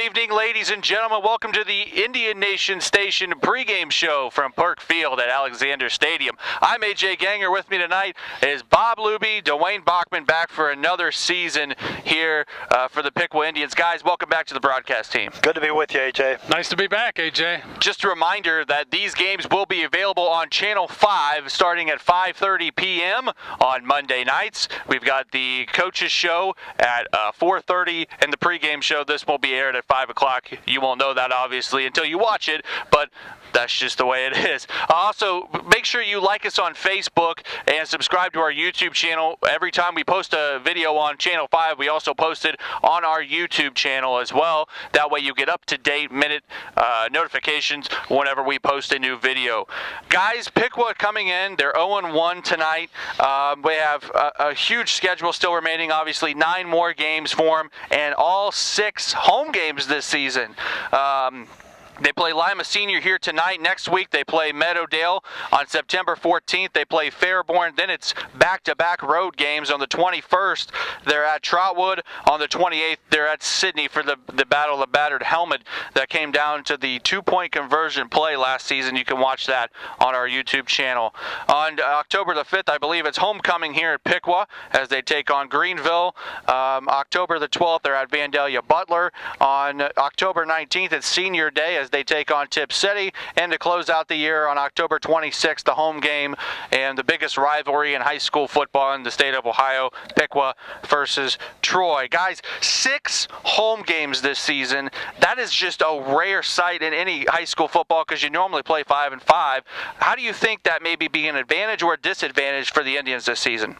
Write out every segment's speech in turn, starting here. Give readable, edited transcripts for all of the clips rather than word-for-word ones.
Good evening, ladies and gentlemen. Welcome to the Indian Nation Station pregame show from Park Field at Alexander Stadium. I'm AJ Ganger. With me tonight is Bob Luby, Duane Bachman, back for another season here for the Piqua Indians. Guys, welcome back to the broadcast team. Good to be with you, AJ. Nice to be back, AJ. Just a reminder that these games will be available on Channel 5 starting at 5:30 p.m. on Monday nights. We've got the coaches show at 4:30 and the pregame show. This will be aired at 5 o'clock. You won't know that, obviously, until you watch it, but that's just the way it is. Also, make sure you like us on Facebook and subscribe to our YouTube channel. Every time we post a video on Channel 5, we also post it on our YouTube channel as well. That way you get up-to-date minute notifications whenever we post a new video. Guys, Piqua coming in. They're 0-1 tonight. We have a huge schedule still remaining, obviously 9 more games for them, and all 6 home games this season. They play Lima Senior here tonight. Next week, they play Meadowdale. On September 14th, they play Fairborn. Then it's back-to-back road games. On the 21st, they're at Trotwood. On the 28th, they're at Sydney for the Battle of the Battered Helmet that came down to the 2-point conversion play last season. You can watch that on our YouTube channel. On October the 5th, I believe it's homecoming here at Piqua as they take on Greenville. October the 12th, they're at Vandalia Butler. On October 19th, it's Senior Day as they take on Tip City, and to close out the year on October 26th, the home game and the biggest rivalry in high school football in the state of Ohio, Piqua versus Troy. Guys, 6 home games this season. That is just a rare sight in any high school football because you normally play 5 and 5. How do you think that maybe be an advantage or a disadvantage for the Indians this season?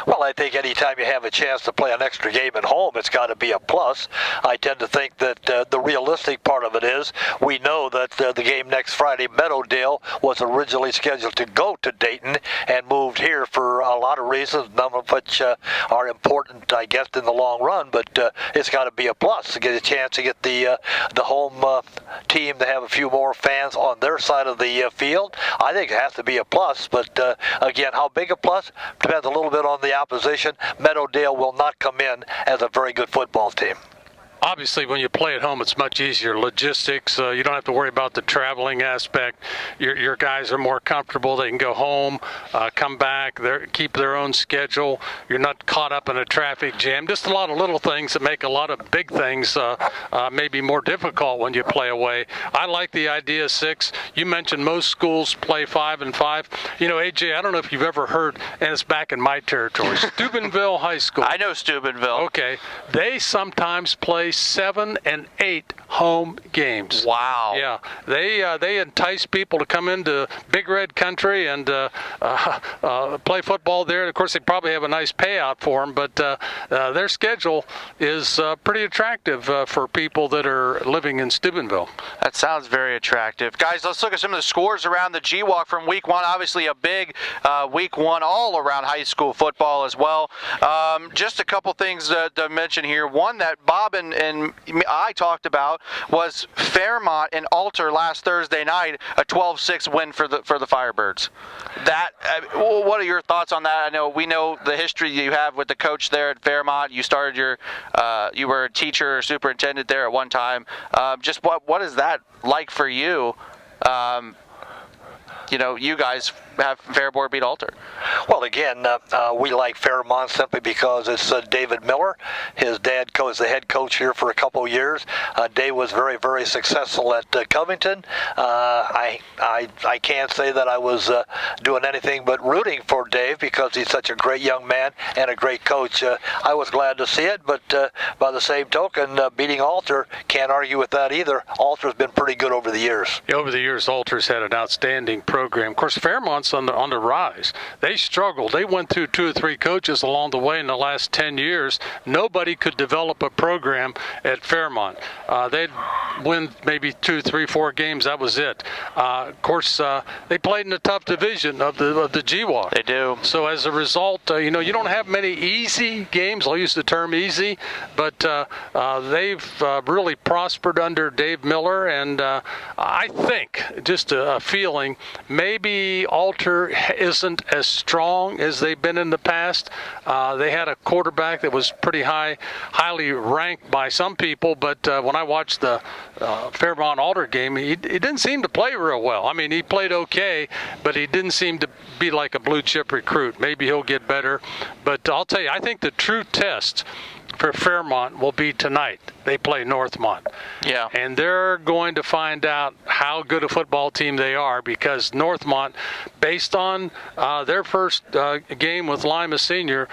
Well, I think anytime you have a chance to play an extra game at home, it's got to be a plus. I tend to think that the realistic part of it is we know that the game next Friday, Meadowdale, was originally scheduled to go to Dayton and moved here for a lot of reasons, none of which are important, I guess, in the long run. But it's got to be a plus to get a chance to get the home team to have a few more fans on their side of the field. I think it has to be a plus. But again, how big a plus depends a little bit on the opposition. Meadowdale will not come in as a very good football team. Obviously, when you play at home, it's much easier. Logistics, you don't have to worry about the traveling aspect. Your guys are more comfortable. They can go home, come back, keep their own schedule. You're not caught up in a traffic jam. Just a lot of little things that make a lot of big things maybe more difficult when you play away. I like the idea of 6. You mentioned most schools play 5 and 5. You know, AJ, I don't know if you've ever heard, and it's back in my territory, Steubenville High School. I know Steubenville. Okay. They sometimes play 7 and 8 home games. Wow. Yeah, they entice people to come into Big Red Country and play football there. Of course, they probably have a nice payout for them, but their schedule is pretty attractive for people that are living in Steubenville. That sounds very attractive. Guys, let's look at some of the scores around the G-Walk from Week 1. Obviously, a big Week 1 all around high school football as well. Just a couple things to mention here. One that Bob and I talked about was Fairmont and Alter last Thursday night, a 12-6 win for the Firebirds. What are your thoughts on that? I know we know the history you have with the coach there at Fairmont. You started you were a teacher or superintendent there at one time. Just what is that like for you? You guys have Fairborn beat Alter. Well, again, we like Fairmont simply because it's David Miller. His dad was the head coach here for a couple of years. Dave was very, very successful at Covington. I can't say that I was doing anything but rooting for Dave because he's such a great young man and a great coach. I was glad to see it, but by the same token, beating Alter, can't argue with that either. Alter's been pretty good over the years. Yeah, over the years, Alter's had an outstanding program. Of course, Fairmont's on the rise. They struggled. They went through 2 or 3 coaches along the way in the last 10 years. Nobody could develop a program at Fairmont. They'd win maybe 2, 3, 4 games. That was it. Of course, they played in a tough division of the GWAC. They do. So as a result, you don't have many easy games. I'll use the term easy, but they've really prospered under Dave Miller, and I think, just a feeling, maybe Alter isn't as strong as they've been in the past. They had a quarterback that was pretty highly ranked by some people, but when I watched the Fairmont-Alder game, he didn't seem to play real well. I mean, he played okay, but he didn't seem to be like a blue-chip recruit. Maybe he'll get better. But I'll tell you, I think the true test for Fairmont will be tonight. They play Northmont. Yeah. And they're going to find out how good a football team they are, because Northmont, based on their first game with Lima Senior,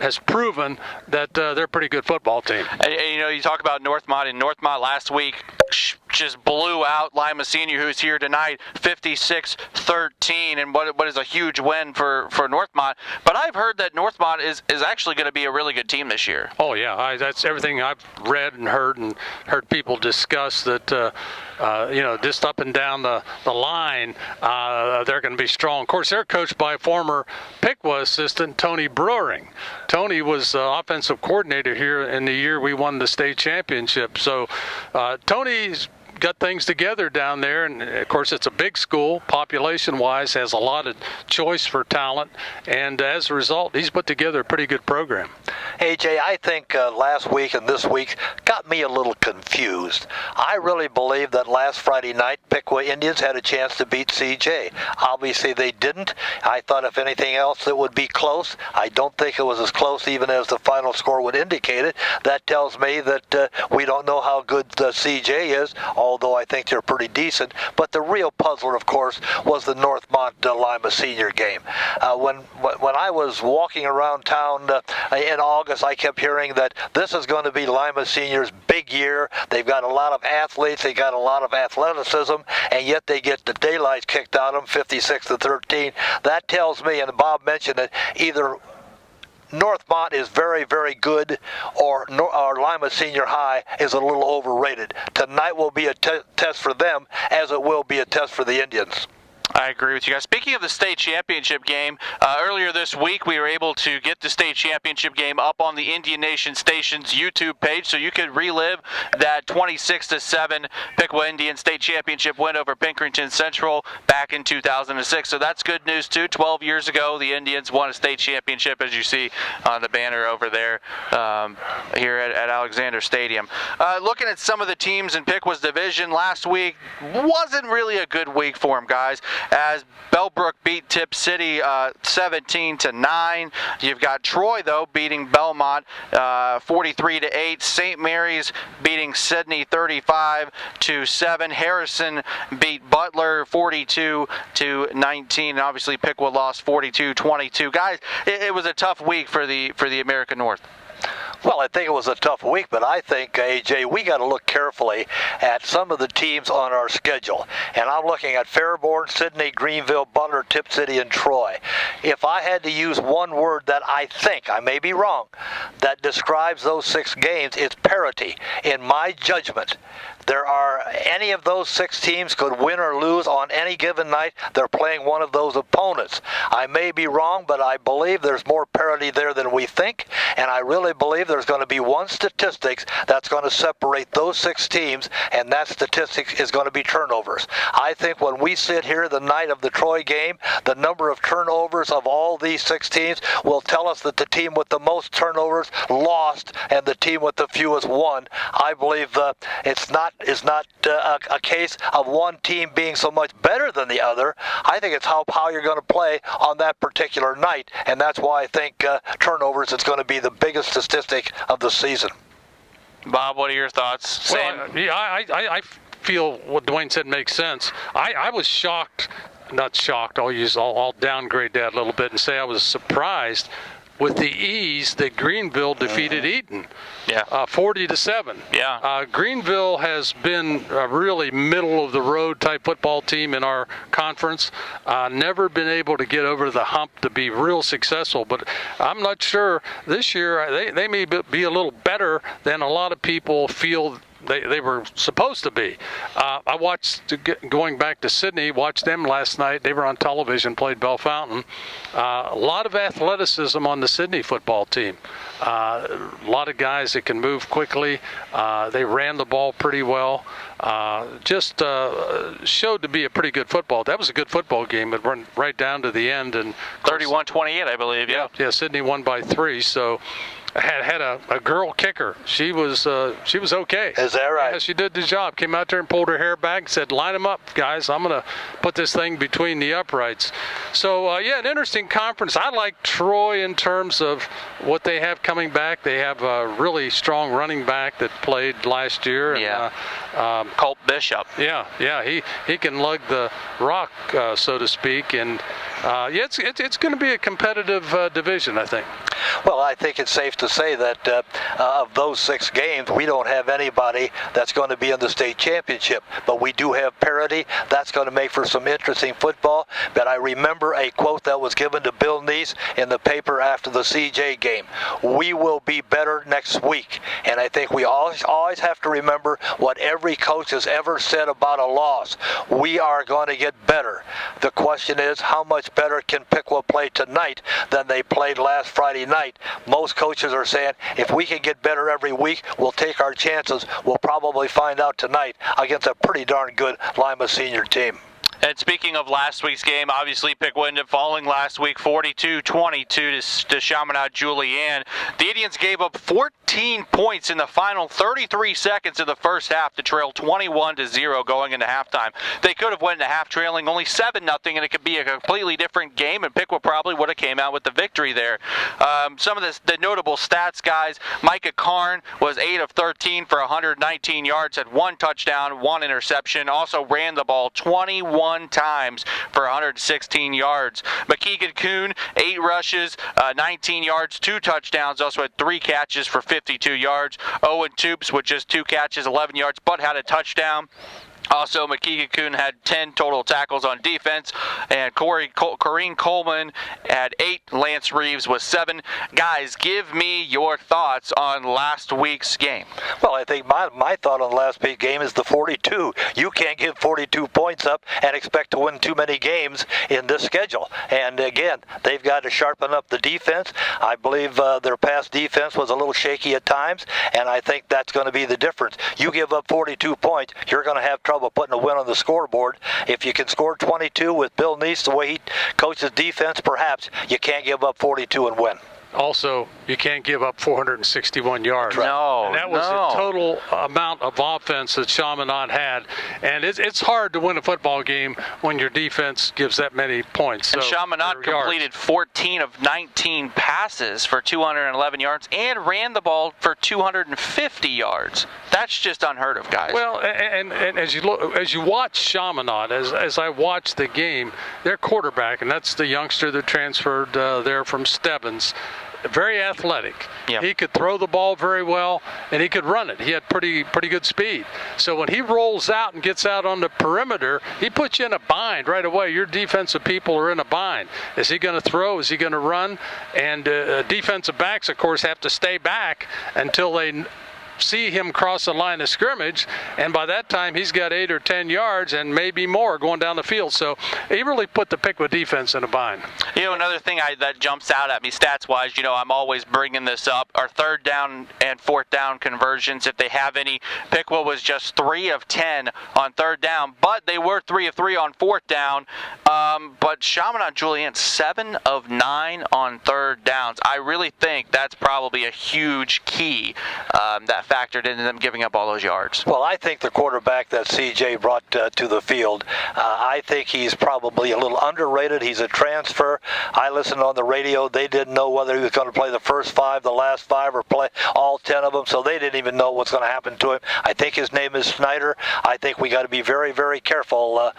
has proven that they're a pretty good football team. And, you know, you talk about Northmont, and Northmont last week just blew out Lima Senior, who's here tonight, 56-13, and what is a huge win for Northmont. But I've heard that Northmont is actually going to be a really good team this year. Oh, yeah. That's everything I've read and heard people discuss, that, just up and down the line, they're going to be strong. Of course, they're coached by former Piqua assistant Tony Brewering. Tony was offensive coordinator here in the year we won the state championship. So Tony's got things together down there, and of course it's a big school, population-wise, has a lot of choice for talent, and as a result, he's put together a pretty good program. Hey, Jay, I think last week and this week got me a little confused. I really believe that last Friday night, Piqua Indians had a chance to beat CJ. Obviously, they didn't. I thought if anything else, it would be close. I don't think it was as close even as the final score would indicate it. That tells me that we don't know how good CJ is, although I think they're pretty decent. But the real puzzler, of course, was the Northmont Lima Senior game. When I was walking around town in August, I kept hearing that this is going to be Lima Senior's big year. They've got a lot of athletes, they got a lot of athleticism, and yet they get the daylights kicked out of them, 56-13. That tells me, and Bob mentioned it, either Northmont is very, very good, or Lima Senior High is a little overrated. Tonight will be a test for them, as it will be a test for the Indians. I agree with you guys. Speaking of the state championship game, earlier this week we were able to get the state championship game up on the Indian Nation Station's YouTube page, so you could relive that 26-7 Piqua Indian state championship win over Pinkerton Central back in 2006. So that's good news too. 12 years ago, the Indians won a state championship, as you see on the banner over there here at Alexander Stadium. Looking at some of the teams in Piqua's division last week, wasn't really a good week for them, guys. As Bellbrook beat Tip City 17-9. You've got Troy, though, beating Belmont 43-8. St. Mary's beating Sydney 35-7. Harrison beat Butler 42-19. And obviously, Piqua lost 42-22. Guys, it was a tough week for the American North. Well, I think it was a tough week, but I think, AJ, we got to look carefully at some of the teams on our schedule. And I'm looking at Fairborn, Sydney, Greenville, Butler, Tip City, and Troy. If I had to use one word that I think, I may be wrong, that describes those 6 games, it's parity. In my judgment, any of those 6 teams could win or lose on any given night. They're playing one of those opponents. I may be wrong, but I believe there's more parity there than we think, and I really believe there's going to be one statistic that's going to separate those 6 teams, and that statistic is going to be turnovers. I think when we sit here the night of the Troy game, the number of turnovers of all these 6 teams will tell us that the team with the most turnovers lost and the team with the fewest won. I believe it's not a case of one team being so much better than the other. I think it's how you're going to play on that particular night, and that's why I think turnovers is going to be the biggest statistic of the season. Bob, what are your thoughts? Well, I feel what Duane said makes sense. I was shocked, not shocked, I'll downgrade that a little bit and say I was surprised with the ease that Greenville defeated Eaton, 40-7. Yeah. Greenville has been a really middle-of-the-road type football team in our conference. Never been able to get over the hump to be real successful, but I'm not sure this year they may be a little better than a lot of people feel they were supposed to be. I watched, going back to Sydney, watched them last night. They were on television, played Bellefontaine. A lot of athleticism on the Sydney football team. A lot of guys that can move quickly. They ran the ball pretty well. Just showed to be a pretty good football. That was a good football game. It went right down to the end. And 31-28, I believe. Yeah. Yeah, Sydney won by 3. So had a girl kicker. She was okay. Is that right? Yeah, she did the job. Came out there and pulled her hair back and said, "Line them up, guys. I'm gonna put this thing between the uprights." So yeah, an interesting conference. I like Troy in terms of what they have coming back. They have a really strong running back that played last year. And, Colt Bishop. Yeah, he can lug the rock, so to speak, and yeah, it's going to be a competitive division, I think. Well, I think it's safe to say that of those 6 games, we don't have anybody that's going to be in the state championship, but we do have parity. That's going to make for some interesting football. But I remember a quote that was given to Bill Neese in the paper after the CJ game. We will be better next week. And I think we always have to remember what every coach has ever said about a loss. We are going to get better. The question is, how much better can Piqua play tonight than they played last Friday night? Most coaches are saying, if we can get better every week, we'll take our chances. We'll probably find out tonight against a pretty darn good Lima Senior team. And speaking of last week's game, obviously Piqua ended up falling last week 42-22 to Chaminade Julienne. The Indians gave up 14 points in the final 33 seconds of the first half to trail 21-0 going into halftime. They could have went into half trailing only 7-0, and it could be a completely different game, and Piqua probably would have came out with the victory there. Some of the notable stats, guys: Micah Karn was 8 of 13 for 119 yards, had 1 touchdown, 1 interception, also ran the ball 21 times for 116 yards. McKeegan Kuhn, 8 rushes, 19 yards, 2 touchdowns, also had 3 catches for 52 yards. Owen Toops with just 2 catches, 11 yards, but had a touchdown. Also, McKeegan Kuhn had 10 total tackles on defense, and Corrine Coleman had 8. Lance Reeves was 7. Guys, give me your thoughts on last week's game. Well, I think my thought on the last week's game is the 42. You can't give 42 points up and expect to win too many games in this schedule. And again, they've got to sharpen up the defense. I believe their pass defense was a little shaky at times, and I think that's going to be the difference. You give up 42 points, you're going to have trouble putting a win on the scoreboard. If you can score 22 with Bill Neese, the way he coaches defense, perhaps you can't give up 42 and win. Also, you can't give up 461 yards. No, and that was the total amount of offense that Chaminade had. And it's hard to win a football game when your defense gives that many points. And Chaminade completed 14 of 19 passes for 211 yards and ran the ball for 250 yards. That's just unheard of, guys. Well, and as you watch Chaminade, as I watched the game, their quarterback, and that's the youngster that transferred there from Stebbins, very athletic. Yep. He could throw the ball very well, and he could run it. He had pretty good speed. So when he rolls out and gets out on the perimeter, he puts you in a bind right away. Your defensive people are in a bind. Is he going to throw? Is he going to run? And defensive backs, of course, have to stay back until they see him cross the line of scrimmage, and by that time he's got 8 or 10 yards and maybe more going down the field. So he really put the Piqua defense in a bind. You know, another thing that jumps out at me stats-wise, you know, I'm always bringing this up, are 3rd down and 4th down conversions, if they have any. Piqua was just 3 of 10 on 3rd down, but they were 3 of 3 on 4th down. But Chaminade Julienne, 7 of 9 on 3rd downs. I really think that's probably a huge key that factored into them giving up all those yards. Well, I think the quarterback that CJ brought to the field, I think he's probably a little underrated. He's a transfer. I listened on the radio. They didn't know whether he was going to play the first 5, the last 5, or play all 10 of them, so they didn't even know what's going to happen to him. I think his name is Snyder. I think we got to be very, very careful.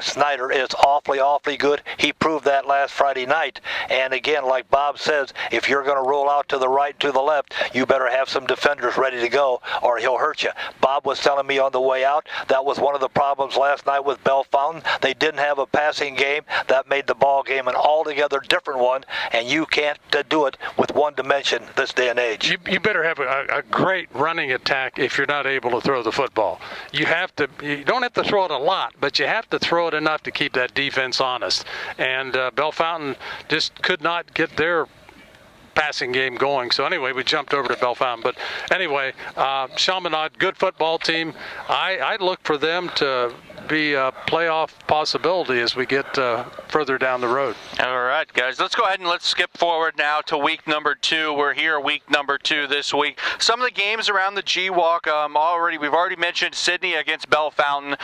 Snyder is awfully good. He proved that last Friday night. And again, like Bob says, if you're going to roll out to the right, to the left, you better have some defenders ready to go, or he'll hurt you. Bob was telling me on the way out that was one of the problems last night with Bell Fountain. They didn't have a passing game. That made the ball game an altogether different one, and you can't do it with one dimension this day and age. You better have a great running attack if you're not able to throw the football. You don't have to throw it a lot, but you have to throw it enough to keep that defense honest. And Bell Fountain just could not get their passing game going. So anyway, we jumped over to Bell Fountain. But anyway, Chaminade, good football team. I look for them to be a playoff possibility as we get further down the road. All right, guys, let's go ahead and let's skip forward now to week number 2. We're here week number 2 this week. Some of the games around the G-Walk, we've already mentioned Sydney against Bell Fountain.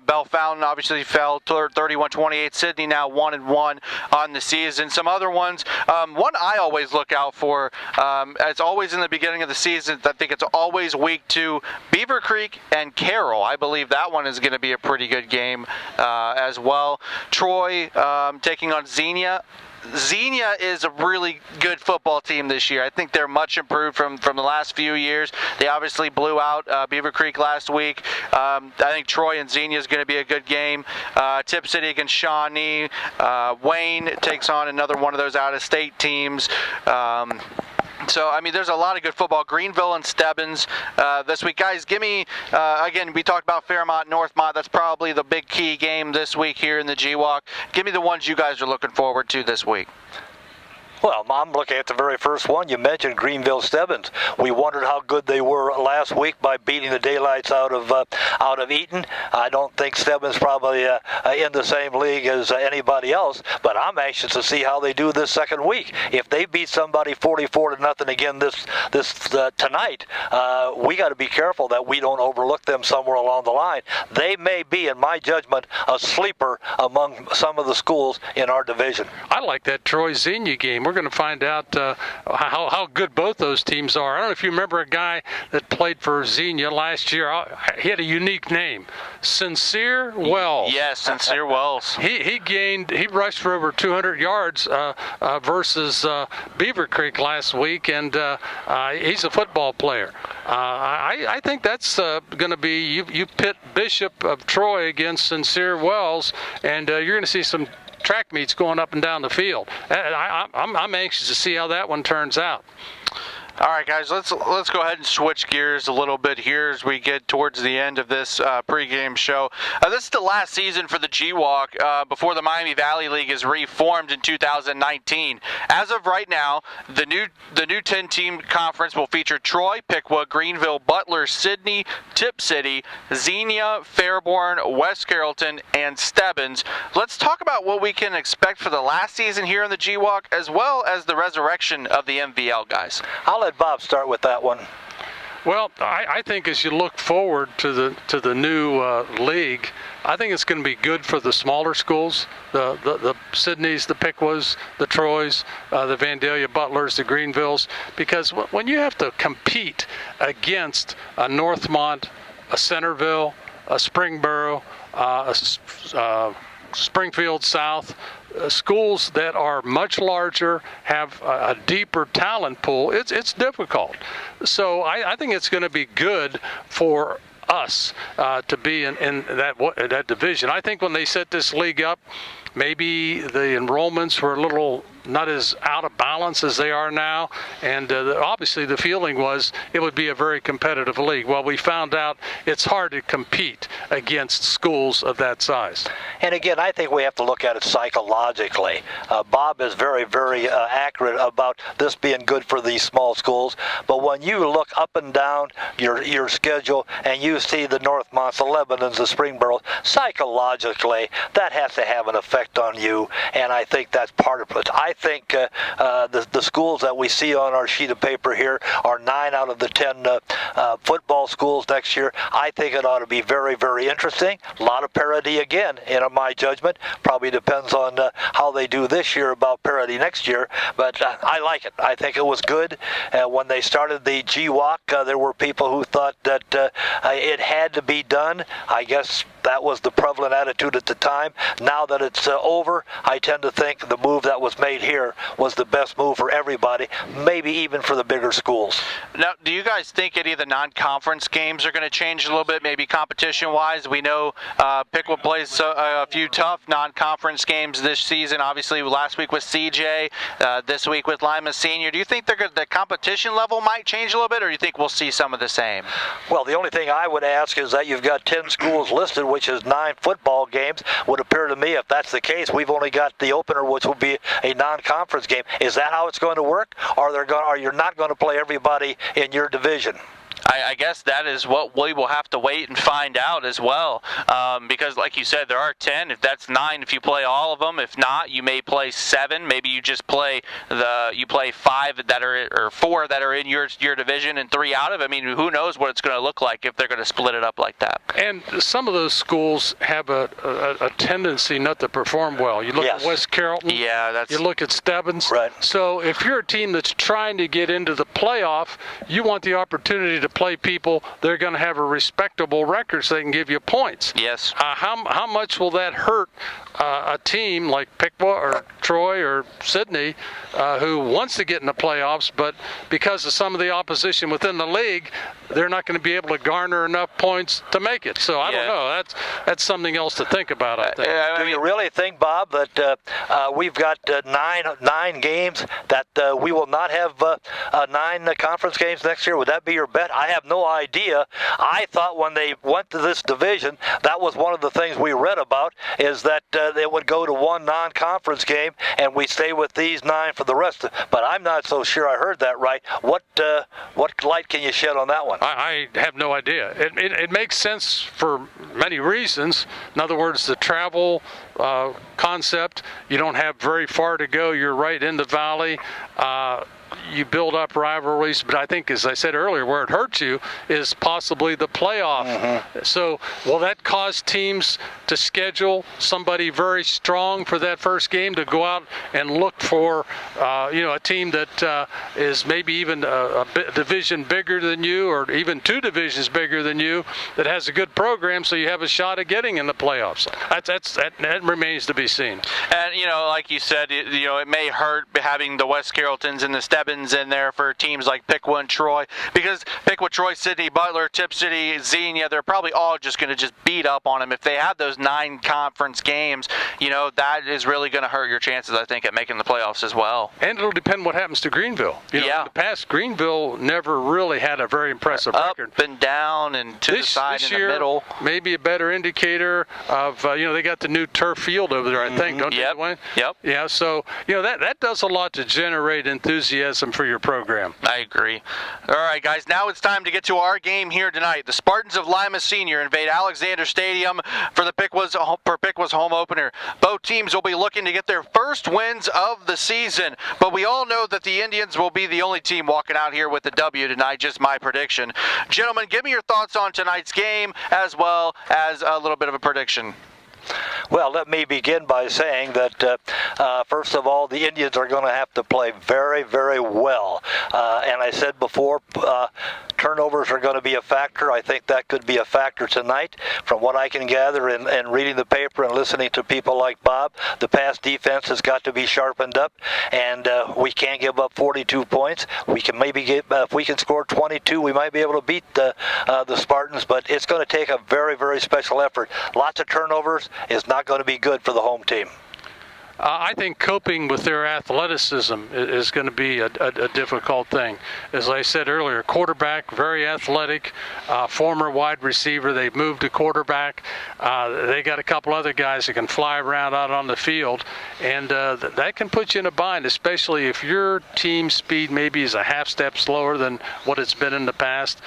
Bell Fountain obviously fell 31-28. Sydney now 1-1 on the season. Some other ones, one I always look out for, as always in the beginning of the season, I think it's always week 2, Beaver Creek and Carroll. I believe that one is going to be a pretty good game as well. Troy taking on Xenia. Xenia is a really good football team this year. I think they're much improved from the last few years. They obviously blew out Beaver Creek last week. I think Troy and Xenia is going to be a good game. Tip City against Shawnee. Wayne takes on another one of those out-of-state teams. So, I mean, there's a lot of good football. Greenville and Stebbins this week. Guys, give me, again, we talked about Fairmont, Northmont. That's probably the big key game this week here in the G-Walk. Give me the ones you guys are looking forward to this week. Well, I'm looking at the very first one. You mentioned Greenville Stebbins. We wondered how good they were last week by beating the daylights out of Eaton. I don't think Stebbins probably in the same league as anybody else, but I'm anxious to see how they do this second week. If they beat somebody 44-0 again this tonight, we got to be careful that we don't overlook them somewhere along the line. They may be, in my judgment, a sleeper among some of the schools in our division. I like that Troy Xenia game. We're going to find out how good both those teams are. I don't know if you remember a guy that played for Xenia last year. He had a unique name, Sincere Wells. Yes, Sincere Wells. He rushed for over 200 yards versus Beaver Creek last week, and he's a football player. I think that's going to be, you pit Bishop of Troy against Sincere Wells, and you're going to see some track meets going up and down the field. I'm anxious to see how that one turns out. All right, guys, let's go ahead and switch gears a little bit here as we get towards the end of this pregame show. This is the last season for the G-Walk before the Miami Valley League is reformed in 2019. As of right now, the new 10-team conference will feature Troy, Piqua, Greenville, Butler, Sydney, Tip City, Xenia, Fairborn, West Carrollton, and Stebbins. Let's talk about what we can expect for the last season here in the G-Walk, as well as the resurrection of the MVL, guys. I'll let Bob start with that one. Well, I think as you look forward to the new league, I think it's going to be good for the smaller schools, the Sydneys, the Piquas, the Troys, the Vandalia Butlers, the Greenvilles, because when you have to compete against a Northmont, a Centerville, a Springboro, a Springfield South, schools that are much larger, have a deeper talent pool, it's difficult. So I think it's going to be good for us to be in that division. I think when they set this league up, maybe the enrollments were a little not as out of balance as they are now, and obviously the feeling was it would be a very competitive league. Well, we found out it's hard to compete against schools of that size. And again, I think we have to look at it psychologically. Bob is very, very accurate about this being good for these small schools, but when you look up and down your schedule and you see the Northmonts, the Lebanons, the Springboros, psychologically that has to have an effect on you, and I think that's part of it. I think the schools that we see on our sheet of paper here are 9 out of the 10 football schools next year. I think it ought to be very, very interesting. A lot of parity again, in my judgment. Probably depends on how they do this year about parity next year, but I like it. I think it was good. When they started the G-Walk, there were people who thought that it had to be done. I guess that was the prevalent attitude at the time. Now that it's over, I tend to think the move that was made here was the best move for everybody, maybe even for the bigger schools. Now, do you guys think any of the non-conference games are going to change a little bit, maybe competition-wise? We know Piqua plays a few tough non-conference games this season. Obviously, last week with CJ, this week with Lima Senior. Do you think the competition level might change a little bit, or do you think we'll see some of the same? Well, the only thing I would ask is that you've got 10 schools listed, which is 9 football games. Would appear to me, if that's the case, we've only got the opener, which will be a non-conference game. Is that how it's going to work? Or you're not going to play everybody in your division? I guess that is what we will have to wait and find out as well. Because, like you said, there are 10. If that's 9, if you play all of them. If not, you may play 7. Maybe you just play 5 that are, or 4 that are in your division and 3 out of it. I mean, who knows what it's going to look like if they're going to split it up like that. And some of those schools have a tendency not to perform well. You look at West Carrollton. Yeah, you look at Stebbins. Right. So if you're a team that's trying to get into the playoff, you want the opportunity to play people they're going to have a respectable record so they can give you points. Yes. How much will that hurt a team like Piqua or Troy or Sydney who wants to get in the playoffs, but because of some of the opposition within the league, they're not going to be able to garner enough points to make it. So I don't know. That's something else to think about, I think. Do you really think, Bob, that we've got 9 games that we will not have 9 conference games next year? Would that be your bet? I have no idea. I thought when they went to this division, that was one of the things we read about, is that they would go to 1 non-conference game and we stay with these 9 for the rest. But I'm not so sure I heard that right. What light can you shed on that one? I have no idea. It makes sense for many reasons. In other words, the travel concept, you don't have very far to go. You're right in the valley. You build up rivalries, but I think, as I said earlier, where it hurts you is possibly the playoff. Mm-hmm. So will that cause teams to schedule somebody very strong for that first game to go out and look for a team that is maybe even a division bigger than you, or even 2 divisions bigger than you, that has a good program, so you have a shot at getting in the playoffs? That remains to be seen. And like you said, it may hurt having the West Carrolltons and the Stebbins in there for teams like Piqua and Troy, because Piqua, Troy, Sydney, Butler, Tip City, Xenia, they're probably all just going to beat up on them. If they have those 9 conference games, that is really going to hurt your chances, I think, at making the playoffs as well. And it'll depend what happens to Greenville. In the past, Greenville never really had a very impressive record. Up and down and to the side this in year, the middle. Maybe a better indicator of, they got the new turf field over there, I think, don't they, Duane? Yep. Yeah, so, that does a lot to generate enthusiasm for your program. I agree. All right, guys, now it's time to get to our game here tonight. The Spartans of Lima Senior invade Alexander Stadium for Piqua's home opener. Both teams will be looking to get their first wins of the season, but we all know that the Indians will be the only team walking out here with the W tonight, just my prediction. Gentlemen, give me your thoughts on tonight's game as well as a little bit of a prediction. Well, let me begin by saying that, first of all, the Indians are going to have to play very, very well. And I said before, turnovers are going to be a factor. I think that could be a factor tonight. From what I can gather in reading the paper and listening to people like Bob, the pass defense has got to be sharpened up, and we can't give up 42 points. We can maybe get, if we can score 22, we might be able to beat the Spartans, but it's going to take a very, very special effort. Lots of turnovers is not going to be good for the home team. I think coping with their athleticism is going to be a difficult thing. As I said earlier, quarterback, very athletic, former wide receiver. They've moved to quarterback. They got a couple other guys that can fly around out on the field, and that can put you in a bind, especially if your team speed maybe is a half step slower than what it's been in the past.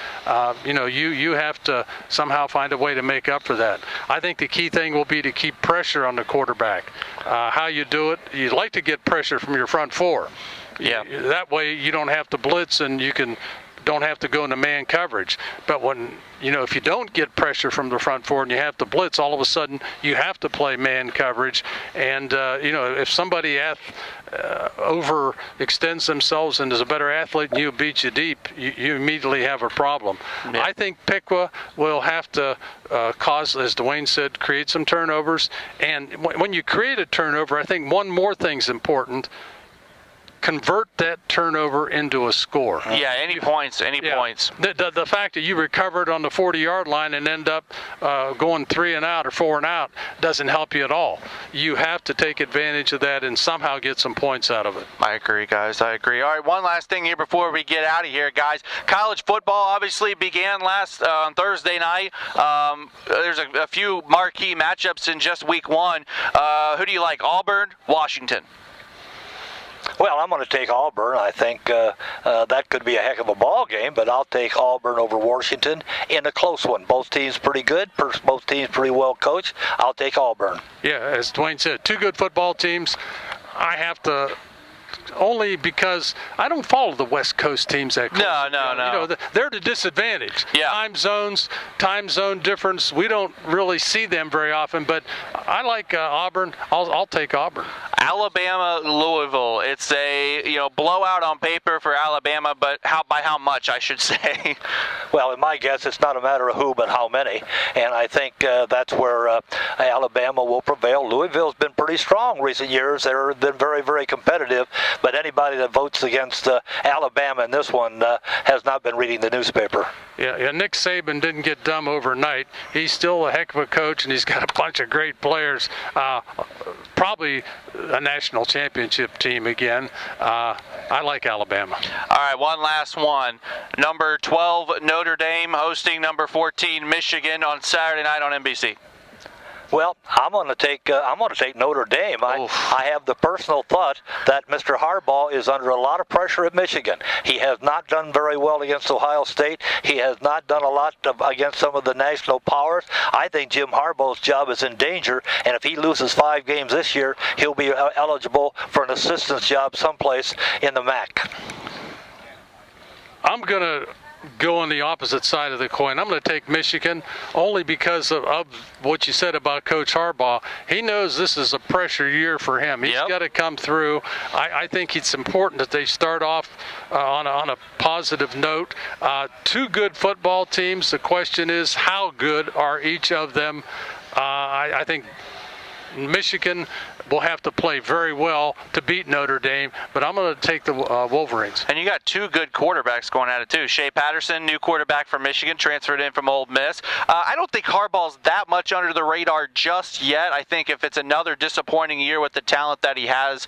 You have to somehow find a way to make up for that. I think the key thing will be to keep pressure on the quarterback. How you do it, you'd like to get pressure from your front 4. Yeah. That way you don't have to blitz and don't have to go into man coverage. But when, if you don't get pressure from the front 4 and you have to blitz, all of a sudden you have to play man coverage. And, if somebody overextends themselves and is a better athlete and you beat you deep, you immediately have a problem. Yeah. I think Piqua will have to cause, as Duane said, create some turnovers. And when you create a turnover, I think one more thing's important. Convert that turnover into a score. Yeah, any points. The fact that you recovered on the 40-yard line and end up going 3 and out or 4 and out doesn't help you at all. You have to take advantage of that and somehow get some points out of it. I agree, guys. I agree. All right, one last thing here before we get out of here, guys. College football obviously began on Thursday night. There's a few marquee matchups in just week 1. Who do you like, Auburn, Washington? Well, I'm going to take Auburn. I think that could be a heck of a ball game, but I'll take Auburn over Washington in a close one. Both teams pretty good. Both teams pretty well coached. I'll take Auburn. Yeah, as Duane said, two good football teams. I have to, only because I don't follow the West Coast teams that close. No. They're at a disadvantage. Yeah. Time zone difference. We don't really see them very often, but I like Auburn. I'll take Auburn. Alabama, Louisville. It's a blowout on paper for Alabama, but by how much, I should say. Well, in my guess, it's not a matter of who, but how many. And I think that's where Alabama will prevail. Louisville's been pretty strong recent years. They've been very, very competitive. But anybody that votes against Alabama in this one has not been reading the newspaper. Yeah, Nick Saban didn't get dumb overnight. He's still a heck of a coach, and he's got a bunch of great players. Probably a national championship team again. I like Alabama. All right, one last one. Number 12, Notre Dame, hosting number 14, Michigan, on Saturday night on NBC. Well, I'm going to take Notre Dame. I have the personal thought that Mr. Harbaugh is under a lot of pressure at Michigan. He has not done very well against Ohio State. He has not done a lot against some of the national powers. I think Jim Harbaugh's job is in danger, and if he loses 5 games this year, he'll be eligible for an assistant's job someplace in the MAC. I'm going to go on the opposite side of the coin. I'm going to take Michigan only because of what you said about Coach Harbaugh. He knows this is a pressure year for him. He's got to come through. I think it's important that they start off on a positive note. Two good football teams. The question is, how good are each of them? I think Michigan will have to play very well to beat Notre Dame, but I'm going to take the Wolverines. And you got two good quarterbacks going at it, too. Shea Patterson, new quarterback from Michigan, transferred in from Ole Miss. I don't think Harbaugh's that much under the radar just yet. I think if it's another disappointing year with the talent that he has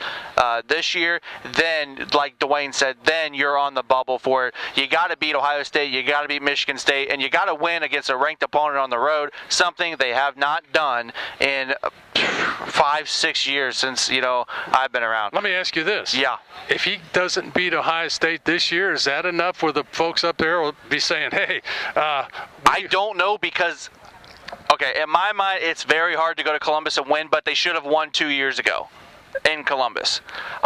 this year, then, like Duane said, then you're on the bubble for it. You got to beat Ohio State, you got to beat Michigan State, and you got to win against a ranked opponent on the road, something they have not done in 5-6 years since I've been around. Let me ask you this. Yeah. If he doesn't beat Ohio State this year, is that enough where the folks up there will be saying, hey, I don't know, because in my mind it's very hard to go to Columbus and win, but they should have won 2 years ago in Columbus.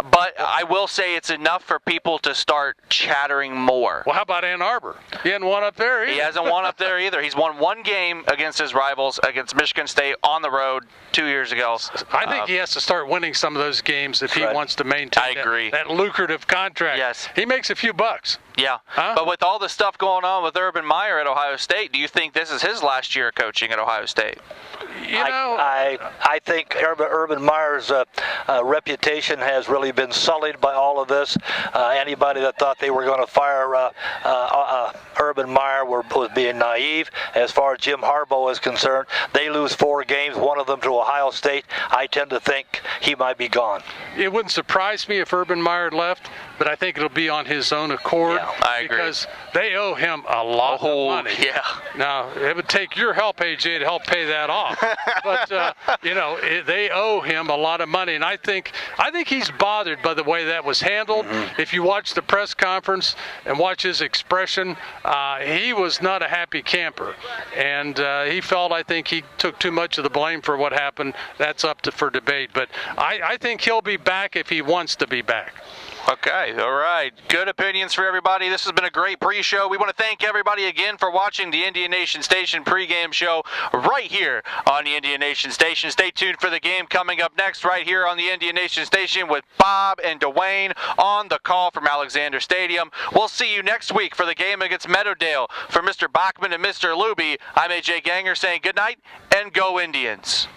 But I will say it's enough for people to start chattering more. Well, how about Ann Arbor? He hasn't won up there either. He hasn't won up there either. He's won one game against his rivals, against Michigan State on the road 2 years ago. I think he has to start winning some of those games if he wants to maintain that lucrative contract. Yes. He makes a few bucks. Yeah. But with all the stuff going on with Urban Meyer at Ohio State, do you think this is his last year coaching at Ohio State? I think Urban Meyer's reputation has really been sullied by all of this. Anybody that thought they were going to fire Urban Meyer was being naive. As far as Jim Harbaugh is concerned, they lose 4 games, one of them to Ohio State. I tend to think he might be gone. It wouldn't surprise me if Urban Meyer left, but I think it'll be on his own accord. Yeah, I agree. Because they owe him a lot of money. Yeah. Now, it would take your help, AJ, to help pay that off. But, they owe him a lot of money. And I think he's bothered by the way that was handled. Mm-hmm. If you watch the press conference and watch his expression, he was not a happy camper. And he felt, I think, he took too much of the blame for what happened. That's up for debate. But I think he'll be back if he wants to be back. Okay, all right. Good opinions for everybody. This has been a great pre-show. We want to thank everybody again for watching the Indian Nation Station pregame show right here on the Indian Nation Station. Stay tuned for the game coming up next right here on the Indian Nation Station with Bob and Duane on the call from Alexander Stadium. We'll see you next week for the game against Meadowdale. For Mr. Bachman and Mr. Luby, I'm AJ Ganger saying good night and go Indians.